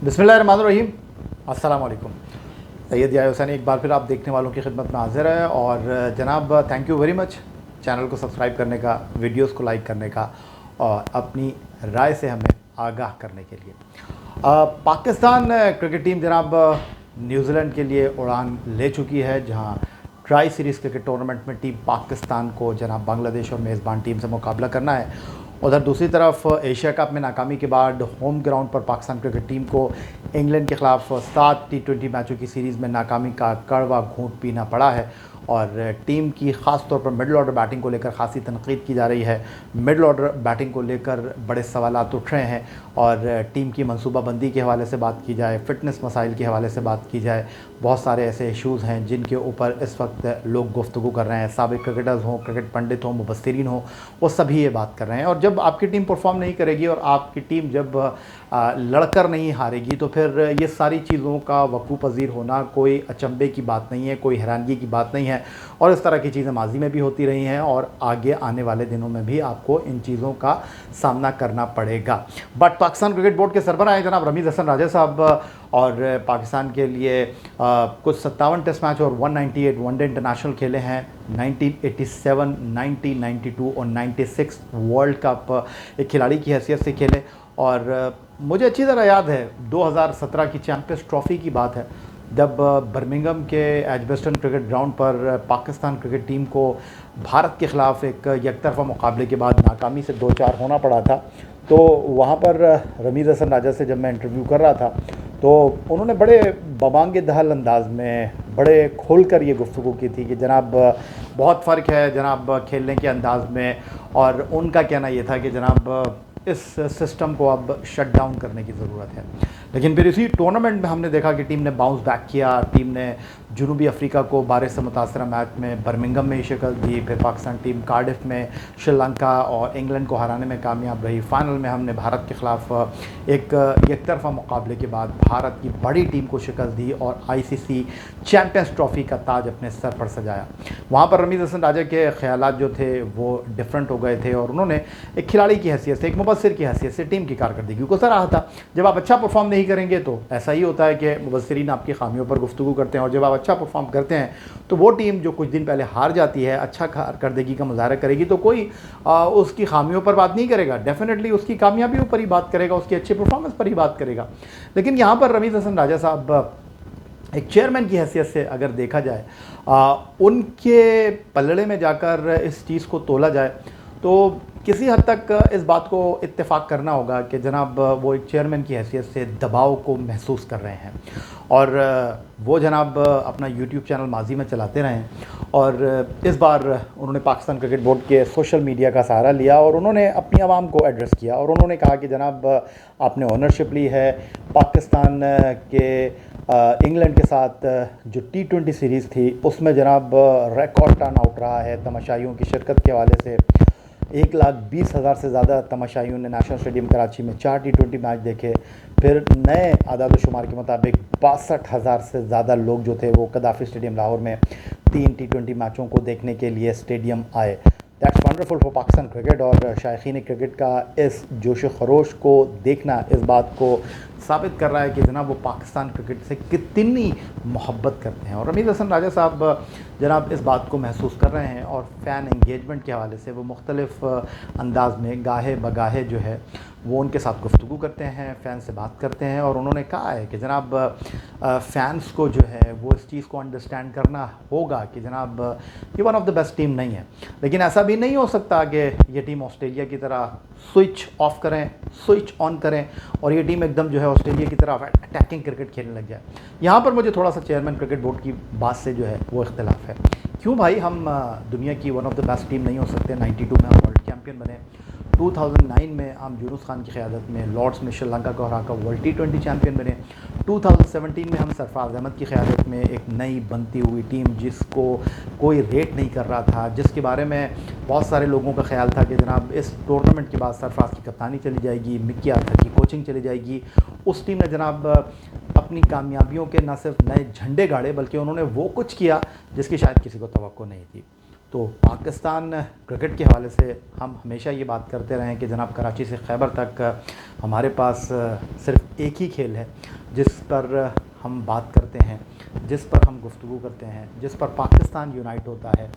बिस्मिल्लाहिर्रहमानिर्रहीम। अस्सलाम वालेकुम। सैयद याहिया हुसैनी एक बार फिर आप देखने वालों की खिदमत में हाज़िर है। और जनाब thank you very much channel को सब्सक्राइब करने का, वीडियोस को लाइक करने का और अपनी राय से हमें आगाह करने के लिए। पाकिस्तान क्रिकेट टीम जनाब न्यूजीलैंड के लिए उड़ान ले चुकी है, जहां ट्राई सीरीज़ क्रिकेट टूर्नामेंट में टीम पाकिस्तान को जनाब बांग्लादेश और मेज़बान टीम से मुकाबला करना है। उधर दूसरी तरफ एशिया कप में नाकामी के बाद होम ग्राउंड पर पाकिस्तान क्रिकेट टीम को इंग्लैंड के ख़िलाफ़ 7 T20 मैचों की सीरीज़ में नाकामी का कड़वा घूंट पीना पड़ा है। और टीम की ख़ास तौर पर मिडल ऑर्डर बैटिंग को लेकर खासी तनकीद की जा रही है। मिडल ऑर्डर बैटिंग को लेकर बड़े सवालात उठ रहे हैं और टीम की मनसूबाबंदी के हवाले से बात की जाए, फ़िटनेस मसाइल के हवाले से बात की जाए, बहुत सारे ऐसे इशूज़ हैं जिनके ऊपर इस वक्त लोग गुफ्तगू कर रहे हैं। साबिक़ क्रिकेटर्स हों, क्रिकेट पंडित हों, मुबस्सिरीन हों, वो सभी ये बात कर रहे हैं। और जब आपकी टीम परफॉर्म नहीं करेगी और आपकी टीम जब लड़कर नहीं हारेगी तो फिर ये सारी चीज़ों का वक़ूफ़ पज़ीर होना कोई अचंभे की बात नहीं है, कोई हैरानगी की बात नहीं है। और इस तरह की चीज़ें माजी में भी होती रही हैं और आगे आने वाले दिनों में भी आपको इन चीज़ों का सामना करना पड़ेगा। बट पाकिस्तान क्रिकेट बोर्ड के सरबराह हैं जनाब रमीज़ हसन राजा साहब, और पाकिस्तान के लिए कुछ 57 टेस्ट मैच और 198 वनडे इंटरनेशनल खेले हैं। 1987, 1992 और 96 वर्ल्ड कप एक खिलाड़ी की हैसियत से खेले। और मुझे अच्छी तरह याद है 2017 की चैंपियंस ट्रॉफ़ी की बात है, जब बर्मिंघम के एजबेस्टन क्रिकेट ग्राउंड पर पाकिस्तान क्रिकेट टीम को भारत के ख़िलाफ़ एक एकतरफ़ा मुकाबले के बाद नाकामी से 2-4 होना पड़ा था। तो वहाँ पर रमीज़ हसन राजा से जब मैं इंटरव्यू कर रहा था तो उन्होंने बड़े बबांग दहल अंदाज में बड़े खोल कर ये गुफ्तगू की थी कि जनाब बहुत फ़र्क है जनाब खेलने के अंदाज में। और उनका कहना ये था कि जनाब इस सिस्टम को अब शट डाउन करने की ज़रूरत है। लेकिन फिर इसी टूर्नामेंट में हमने देखा कि टीम ने बाउंस बैक किया। टीम ने जनूबी अफ्रीका को बारिश से मुतासरा मैच में बर्मिंघम में ही शिकस्त दी। फिर पाकिस्तान टीम कार्डिफ में श्रीलंका और इंग्लैंड को हराने में कामयाब रही। फाइनल में हमने भारत के ख़िलाफ़ एक एकतरफ़ा मुकाबले के बाद भारत की बड़ी टीम को शिकस्त दी और ICC चैम्पियंस ट्रॉफ़ी का ताज अपने सर पर सजाया। वहाँ पर रमीज़ हसन राजा के ख़यालात जो थे वो डिफरेंट हो गए थे और उन्होंने एक खिलाड़ी की हैसियत से, एक मुबस्सिर की हैसियत से टीम की कारकर्दगी को सराहा था। जब आप अच्छा परफॉर्म नहीं करेंगे तो ऐसा ही होता है कि मुबस्सिरीन आपकी खामियों पर गुफ्तगू करते हैं, और जब आप अच्छा परफॉर्म करते हैं तो वो टीम जो कुछ दिन पहले हार जाती है अच्छा कारकर्दगी का मुजाहरा करेगी तो कोई उसकी खामियों पर बात नहीं करेगा, डेफिनेटली उसकी कामयाबियों पर ही बात करेगा, उसकी अच्छी परफॉर्मेंस पर ही बात करेगा। लेकिन यहाँ पर रमीज़ हसन राजा साहब एक चेयरमैन की हैसियत से अगर देखा जाए, उनके पलड़े में जाकर इस चीज़ को तोला जाए तो किसी हद तक इस बात को इत्तेफाक करना होगा कि जनाब वो एक चेयरमैन की हैसियत से दबाव को महसूस कर रहे हैं। और वो जनाब अपना YouTube चैनल माजी में चलाते रहे और इस बार उन्होंने पाकिस्तान क्रिकेट बोर्ड के सोशल मीडिया का सहारा लिया और उन्होंने अपनी आवाम को एड्रेस किया और उन्होंने कहा कि जनाब आपने ओनरशिप ली है पाकिस्तान के इंग्लैंड के साथ जो T20 सीरीज़ थी उसमें जनाब रिकॉर्ड टर्न आउट रहा है तमाशाइयों की शिरकत के हवाले से। 1,20,000 से ज़्यादा तमाशाइयों ने नेशनल स्टेडियम कराची में 4 T20 मैच देखे। फिर नए आदाद शुमार के मुताबिक 62,000 से ज़्यादा लोग जो थे वो कदाफ़ी स्टेडियम लाहौर में 3 T20 मैचों को देखने के लिए स्टेडियम आए। That's wonderful for Pakistan cricket. और शायकीन क्रिकेट का इस जोश खरोश को देखना इस बात को साबित कर रहा है कि जनाब वो पाकिस्तान क्रिकेट से कितनी मोहब्बत करते हैं। और रमीज़ हसन राजा साहब जनाब इस बात को महसूस कर रहे हैं और फ़ैन एंगेजमेंट के हवाले से वो मुख्तलिफ़ अंदाज में गाहे बगाहे जो है वो उनके साथ गुफ्तगू करते हैं, फ़ैन से बात करते हैं। और उन्होंने कहा है कि जनाब फ़ैन्स को जो है वो इस चीज़ को अंडरस्टैंड करना होगा कि जनाब ये one of the best team नहीं है। लेकिन ऐसा भी नहीं हो सकता कि ये टीम ऑस्ट्रेलिया की तरह स्विच ऑफ करें, स्विच ऑन करें और ये टीम एकदम जो है ऑस्ट्रेलिया की तरफ अटैकिंग क्रिकेट खेलने लग जाए। यहाँ पर मुझे थोड़ा सा चेयरमैन क्रिकेट बोर्ड की बात से जो है वो इख्तिलाफ है। क्यों भाई, हम दुनिया की one of the best team नहीं हो सकते? 92 में हम वर्ल्ड चैम्पियन बने, 2009 में हम यूनुस खान की क़यादत में लॉर्ड्स में श्रीलंका को हराकर वर्ल्ड T20 चैम्पियन बने, 2017 में हम सरफराज अहमद की क़यादत में एक नई बनती हुई टीम जिसको कोई रेट नहीं कर रहा था, जिसके बारे में बहुत सारे लोगों का ख्याल था कि जनाब इस टूर्नामेंट के बाद सरफराज की कप्तानी चली जाएगी, मिक्की आर्थर की कोचिंग चली जाएगी। उस टीम ने जनाब अपनी कामयाबियों के न सिर्फ नए झंडे गाड़े बल्कि उन्होंने वो कुछ किया जिसकी शायद किसी को तवक्को नहीं थी। तो पाकिस्तान क्रिकेट के हवाले से हम हमेशा ये बात करते रहे कि जनाब कराची से खैबर तक हमारे पास सिर्फ एक ही खेल है जिस पर हम बात करते हैं, जिस पर हम गुफ्तगू करते हैं, जिस पर पाकिस्तान यूनाइट होता है,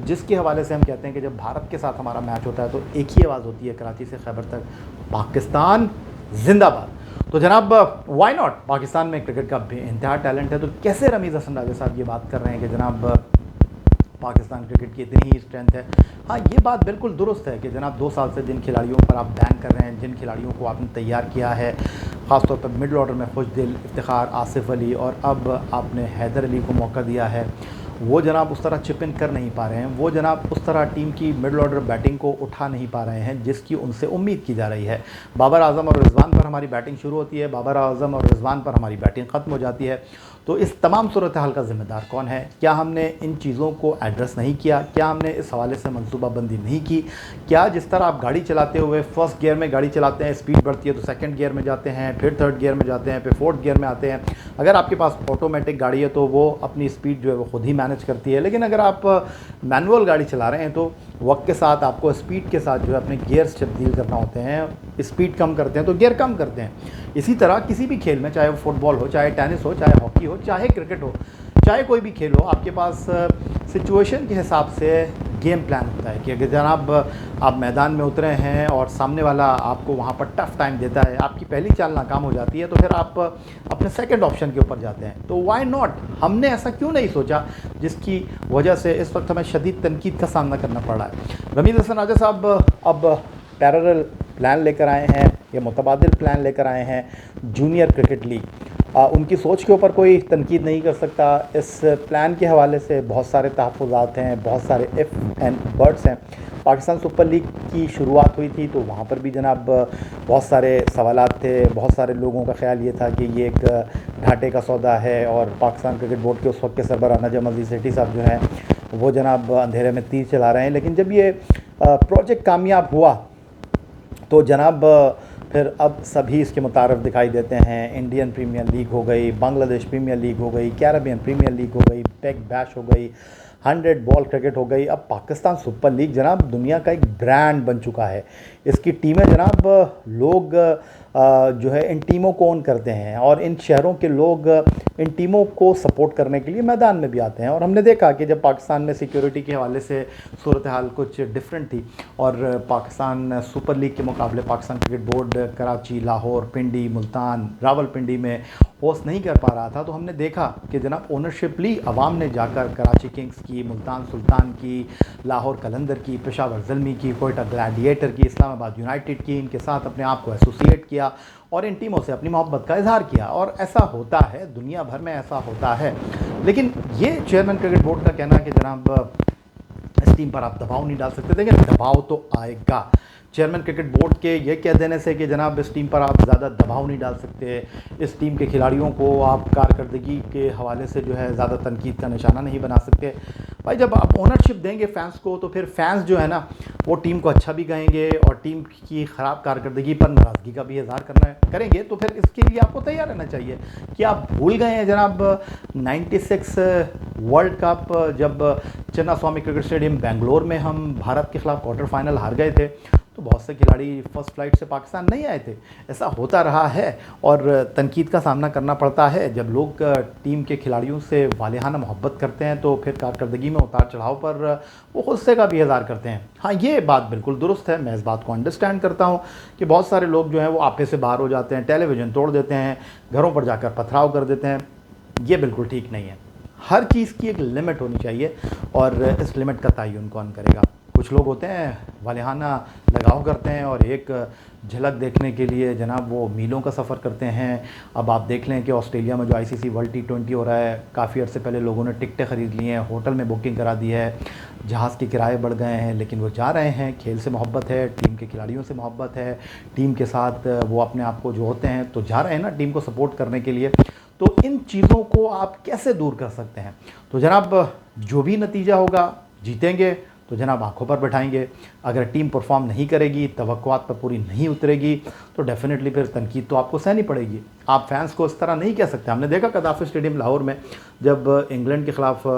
जिसके हवाले से हम कहते हैं कि जब भारत के साथ हमारा मैच होता है तो एक ही आवाज़ होती है कराची से खैबर तक, पाकिस्तान जिंदाबाद। तो जनाब वाई नॉट, पाकिस्तान में क्रिकेट का बेइंतहा टैलेंट है, तो कैसे रमीज़ हसन राजा साहब ये बात कर रहे हैं कि जनाब पाकिस्तान क्रिकेट की इतनी ही स्ट्रेंथ है। हाँ, ये बात बिल्कुल दुरुस्त है कि जनाब 2 साल से जिन खिलाड़ियों पर आप बैन कर रहे हैं, जिन खिलाड़ियों को आपने तैयार किया है, ख़ासतौर पर मिडल ऑर्डर में खुशदिल, इफ्तिखार, आसिफ अली और अब आपने हैदर अली को मौका दिया है, वो जनाब उस तरह चिप इन कर नहीं पा रहे हैं, वो जनाब उस तरह टीम की मिडल ऑर्डर बैटिंग को उठा नहीं पा रहे हैं जिसकी उनसे उम्मीद की जा रही है। बाबर आज़म और रिजवान पर हमारी बैटिंग शुरू होती है, बाबर आज़म और रिजवान पर हमारी बैटिंग ख़त्म हो जाती है। तो इस तमाम सूरत हाल का ज़िम्मेदार कौन है? क्या हमने इन चीज़ों को एड्रेस नहीं किया? क्या हमने इस हवाले से मनसूबाबंदी नहीं की? क्या जिस तरह आप गाड़ी चलाते हुए फर्स्ट गियर में गाड़ी चलाते हैं, स्पीड बढ़ती है तो सेकंड गियर में जाते हैं, फिर थर्ड गियर में जाते हैं, फिर फोर्थ गियर में आते हैं। अगर आपके पास ऑटोमेटिक गाड़ी है तो वो अपनी स्पीड जो है वो खुद ही मैनेज करती है, लेकिन अगर आप मैनुअल गाड़ी चला रहे हैं तो वक्त के साथ आपको स्पीड के साथ जो है अपने गियर्स तब्दील करना होते हैं। स्पीड कम करते हैं तो गियर कम करते हैं। इसी तरह किसी भी खेल में, चाहे वो फुटबॉल हो, चाहे टेनिस हो, चाहे हॉकी हो, चाहे क्रिकेट हो, चाहे कोई भी खेल हो, आपके पास सिचुएशन के हिसाब से गेम प्लान होता है कि अगर जनाब आप मैदान में उतरे हैं और सामने वाला आपको वहाँ पर टफ़ टाइम देता है, आपकी पहली चाल नाकाम हो जाती है, तो फिर आप अपने सेकंड ऑप्शन के ऊपर जाते हैं। तो वाई नॉट, हमने ऐसा क्यों नहीं सोचा जिसकी वजह से इस वक्त हमें शदीद तनकीद का सामना करना पड़ रहा है। रमीज़ हसन राजा साहब अब पैरेलल प्लान लेकर आए हैं, या मुतबादिल प्लान लेकर आए हैं, जूनियर क्रिकेट लीग। उनकी सोच के ऊपर कोई तनकीद नहीं कर सकता। इस प्लान के हवाले से बहुत सारे तहफ़्फ़ुज़ात हैं, बहुत सारे इफ़ एंड बट्स हैं। पाकिस्तान सुपर लीग की शुरुआत हुई थी तो वहाँ पर भी जनाब बहुत सारे सवालात थे, बहुत सारे लोगों का ख्याल ये था कि ये एक घाटे का सौदा है, और पाकिस्तान क्रिकेट बोर्ड के उस वक्त के सरबराह नजम अज़ीज़ सेठी साहब जो हैं वो जनाब अंधेरे में तीर चला रहे हैं। लेकिन जब ये प्रोजेक्ट कामयाब हुआ तो जनाब फिर अब सभी इसके मुतारफ़ दिखाई देते हैं। इंडियन प्रीमियर लीग हो गई, बांग्लादेश प्रीमियर लीग हो गई, कैरेबियन प्रीमियर लीग हो गई, पेग बैश हो गई, 100 बॉल क्रिकेट हो गई। अब पाकिस्तान सुपर लीग जनाब दुनिया का एक ब्रांड बन चुका है। इसकी टीमें जनाब लोग जो है इन टीमों को ओन करते हैं, और इन शहरों के लोग इन टीमों को सपोर्ट करने के लिए मैदान में भी आते हैं। और हमने देखा कि जब पाकिस्तान में सिक्योरिटी के हवाले से सूरत हाल कुछ डिफरेंट थी और पाकिस्तान सुपर लीग के मुकाबले पाकिस्तान क्रिकेट बोर्ड कराची, लाहौर, पिंडी, मुल्तान, रावलपिंडी में होस्ट नहीं कर पा रहा था, तो हमने देखा कि जनाब ओनरशिप ली अवाम ने जाकर कराची किंग्स की, मुल्तान सुल्तान की, लाहौर कलंदर की, पेशावर ज़ल्मी की, कोयटा ग्लैडिएटर की, इस्लामाबाद यूनाइटेड की, इनके साथ अपने आप को एसोसिएट किया और इन टीमों से अपनी मोहब्बत का इजहार किया। और ऐसा होता है, दुनिया भर में ऐसा होता है। लेकिन ये चेयरमैन क्रिकेट बोर्ड का कहना है कि जनाब इस टीम पर आप दबाव नहीं डाल सकते, देखिए दबाव तो आएगा। चेयरमैन क्रिकेट बोर्ड के ये कह देने से कि जनाब इस टीम पर आप ज़्यादा दबाव नहीं डाल सकते, इस टीम के खिलाड़ियों को आप कारकर्दगी के हवाले से जो है ज़्यादा तनकीद का निशाना नहीं बना सकते। भाई जब आप ओनरशिप देंगे फैंस को तो फिर फैंस जो है ना वो टीम को अच्छा भी कहेंगे और टीम की ख़राब कारकर्दगी पर नाराज़गी का भी इजहार करेंगे। तो फिर इसके लिए आपको तैयार रहना चाहिए कि आप भूल गए हैं जनाब 96 वर्ल्ड कप जब चिन्ना स्वामी क्रिकेट स्टेडियम बेंगलोर में हम भारत के ख़िलाफ़ क्वार्टर फाइनल हार गए थे, तो बहुत से खिलाड़ी फर्स्ट फ्लाइट से पाकिस्तान नहीं आए थे। ऐसा होता रहा है और तनकीद का सामना करना पड़ता है। जब लोग टीम के खिलाड़ियों से वालिहाना मोहब्बत करते हैं तो फिर कारकर्दगी में उतार चढ़ाव पर वो गुस्से का भी इज़हार करते हैं। हाँ, ये बात बिल्कुल दुरुस्त है, मैं इस बात को अंडरस्टैंड करता हूँ कि बहुत सारे लोग जो हैं वो आपे से बाहर हो जाते हैं, टेलीविज़न तोड़ देते हैं, घरों पर जाकर पथराव कर देते हैं। ये बिल्कुल ठीक नहीं है। हर चीज़ की एक लिमिट होनी चाहिए और इस लिमिट का तयन कौन करेगा? कुछ लोग होते हैं वालिहाना लगाव करते हैं और एक झलक देखने के लिए जनाब वो मीलों का सफ़र करते हैं। अब आप देख लें कि ऑस्ट्रेलिया में जो आईसीसी वर्ल्ड T20 हो रहा है, काफ़ी अर्से पहले लोगों ने टिकटें ख़रीद ली हैं, होटल में बुकिंग करा दी है, जहाज़ के किराए बढ़ गए हैं, लेकिन वो जा रहे हैं। खेल से मोहब्बत है, टीम के खिलाड़ियों से मोहब्बत है, टीम के साथ वो अपने आप को जो होते हैं तो जा रहे हैं ना टीम को सपोर्ट करने के लिए। तो इन चीज़ों को आप कैसे दूर कर सकते हैं? तो जनाब जो भी नतीजा होगा, जीतेंगे तो जनाब आंखों पर बैठाएंगे। अगर टीम परफॉर्म नहीं करेगी, तवक्कुआत पर पूरी नहीं उतरेगी, तो डेफिनेटली फिर तनकीद तो आपको सहनी पड़ेगी। आप फैंस को इस तरह नहीं कह सकते। हमने देखा कदाफ़ी स्टेडियम लाहौर में जब इंग्लैंड के ख़िलाफ़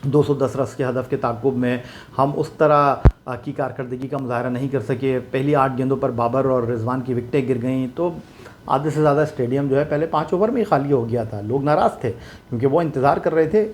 210 रन के हदफ के ताक़ुब में हम उस तरह की कारकर्दगी का मुज़ाहरा नहीं कर सके। पहली 8 गेंदों पर बाबर और रिजवान की विकटें गिर गईं, तो आधे से ज़्यादा स्टेडियम जो है पहले 5 ओवर में ही खाली हो गया था। लोग नाराज़ थे क्योंकि वो इंतज़ार कर रहे थे।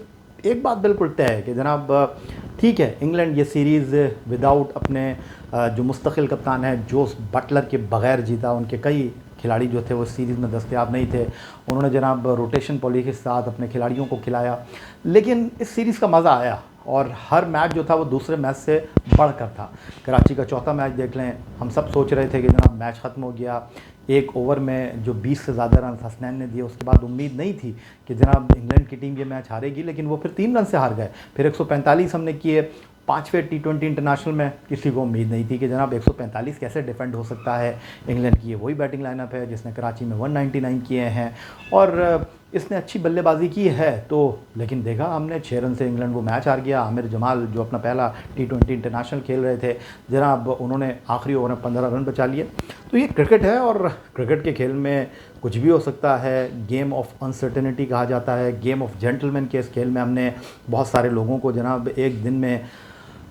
एक बात बिल्कुल तय है कि जनाब ठीक है, इंग्लैंड ये सीरीज़ विदाउट अपने जो मुस्तकिल कप्तान है जोस बटलर के बग़ैर जीता। उनके कई खिलाड़ी जो थे वो सीरीज़ में दस्तयाब नहीं थे। उन्होंने जनाब रोटेशन पॉलिसी के साथ अपने खिलाड़ियों को खिलाया, लेकिन इस सीरीज़ का मज़ा आया और हर मैच जो था वो दूसरे मैच से बढ़कर था। कराची का चौथा मैच देख लें, हम सब सोच रहे थे कि जनाब मैच ख़त्म हो गया। एक ओवर में जो 20 से ज़्यादा रन हसनैन ने दिए, उसके बाद उम्मीद नहीं थी कि जनाब इंग्लैंड की टीम ये मैच हारेगी, लेकिन वो फिर 3 रन से हार गए। फिर 145 हमने किए। 5वें T20 इंटरनेशनल में किसी को उम्मीद नहीं थी कि जनाब 145 कैसे डिफेंड हो सकता है। इंग्लैंड की ये वही बैटिंग लाइनअप है जिसने कराची में 199 किए हैं और इसने अच्छी बल्लेबाजी की है। तो लेकिन देखा हमने 6 रन से इंग्लैंड वो मैच हार गया। आमिर जमाल जो अपना पहला T20 इंटरनेशनल खेल रहे थे जनाब, उन्होंने आखिरी ओवर में 15 रन बचा लिए। तो ये क्रिकेट है और क्रिकेट के खेल में कुछ भी हो सकता है। गेम ऑफ अनसर्टेनिटी कहा जाता है, गेम ऑफ जेंटलमैन के इस खेल में हमने बहुत सारे लोगों को जनाब एक दिन में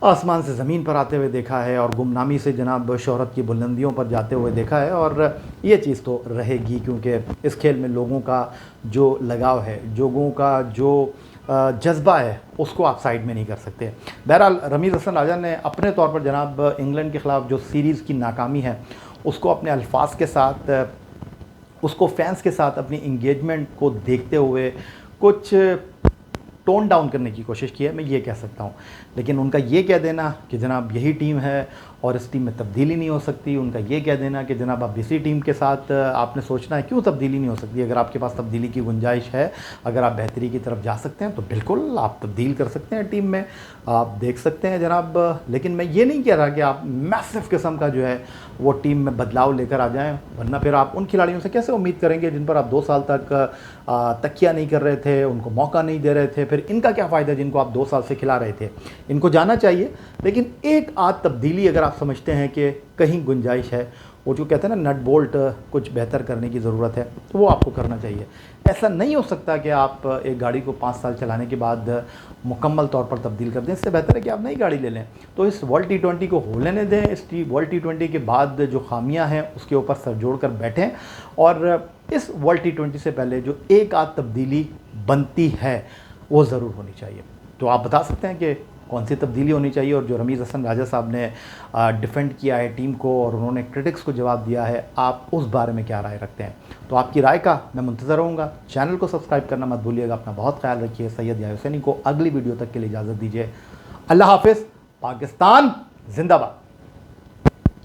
आसमान से ज़मीन पर आते हुए देखा है और गुमनामी से जनाब शोहरत की बुलंदियों पर जाते हुए देखा है। और ये चीज़ तो रहेगी क्योंकि इस खेल में लोगों का जो लगाव है, लोगों का जो जज्बा है, उसको आप साइड में नहीं कर सकते। बहरहाल रमीज़ हसन राजा ने अपने तौर पर जनाब इंग्लैंड के ख़िलाफ़ जो सीरीज़ की नाकामी है उसको अपने अल्फाज के साथ, उसको फैंस के साथ अपनी इंगेजमेंट को देखते हुए कुछ टोन डाउन करने की कोशिश की है, मैं ये कह सकता हूँ। लेकिन उनका ये कह देना कि जनाब यही टीम है और इस टीम में तब्दीली नहीं हो सकती, उनका ये कह देना कि जनाब आप इसी टीम के साथ आपने सोचना है, क्यों तब्दीली नहीं हो सकती? अगर आपके पास तब्दीली की गुंजाइश है, अगर आप बेहतरी की तरफ जा सकते हैं तो बिल्कुल आप तब्दील कर सकते हैं टीम में, आप देख सकते हैं जनाब। लेकिन मैं ये नहीं कह रहा कि आप मैसिव किस्म का जो है वो टीम में बदलाव लेकर आ जाएँ, वरना फिर आप उन खिलाड़ियों से कैसे उम्मीद करेंगे जिन पर आप 2 साल तक तकिया नहीं कर रहे थे, उनको मौका नहीं दे रहे थे। फिर इनका क्या फ़ायदा जिनको आप 2 साल से खिला रहे थे? इनको जाना चाहिए। लेकिन एक आध तब्दीली अगर आप समझते हैं कि कहीं गुंजाइश है, वो जो कहते हैं ना नट बोल्ट कुछ बेहतर करने की ज़रूरत है, तो वो आपको करना चाहिए। ऐसा नहीं हो सकता कि आप एक गाड़ी को 5 साल चलाने के बाद मुकम्मल तौर पर तब्दील कर दें। इससे बेहतर है कि आप नई गाड़ी ले लें। तो इस वर्ल्ड T20 को हो लेने दें। इस वर्ल्ड T20 के बाद जो खामियां हैं उसके ऊपर सर जोड़ कर बैठें और इस वर्ल्ड T20 से पहले जो एक आध तब्दीली बनती है वो ज़रूर होनी चाहिए। तो आप बता सकते हैं कि कौन सी तब्दीली होनी चाहिए। और जो रमीज़ हसन राजा साहब ने डिफेंड किया है टीम को और उन्होंने क्रिटिक्स को जवाब दिया है, आप उस बारे में क्या राय रखते हैं? तो आपकी राय का मैं मुंतज़र रहूँगा। चैनल को सब्सक्राइब करना मत भूलिएगा। अपना बहुत ख्याल रखिए। सैयद याह्या हुसैनी को अगली वीडियो तक के लिए इजाज़त दीजिए। अल्लाह हाफ़िज़। पाकिस्तान जिंदाबाद।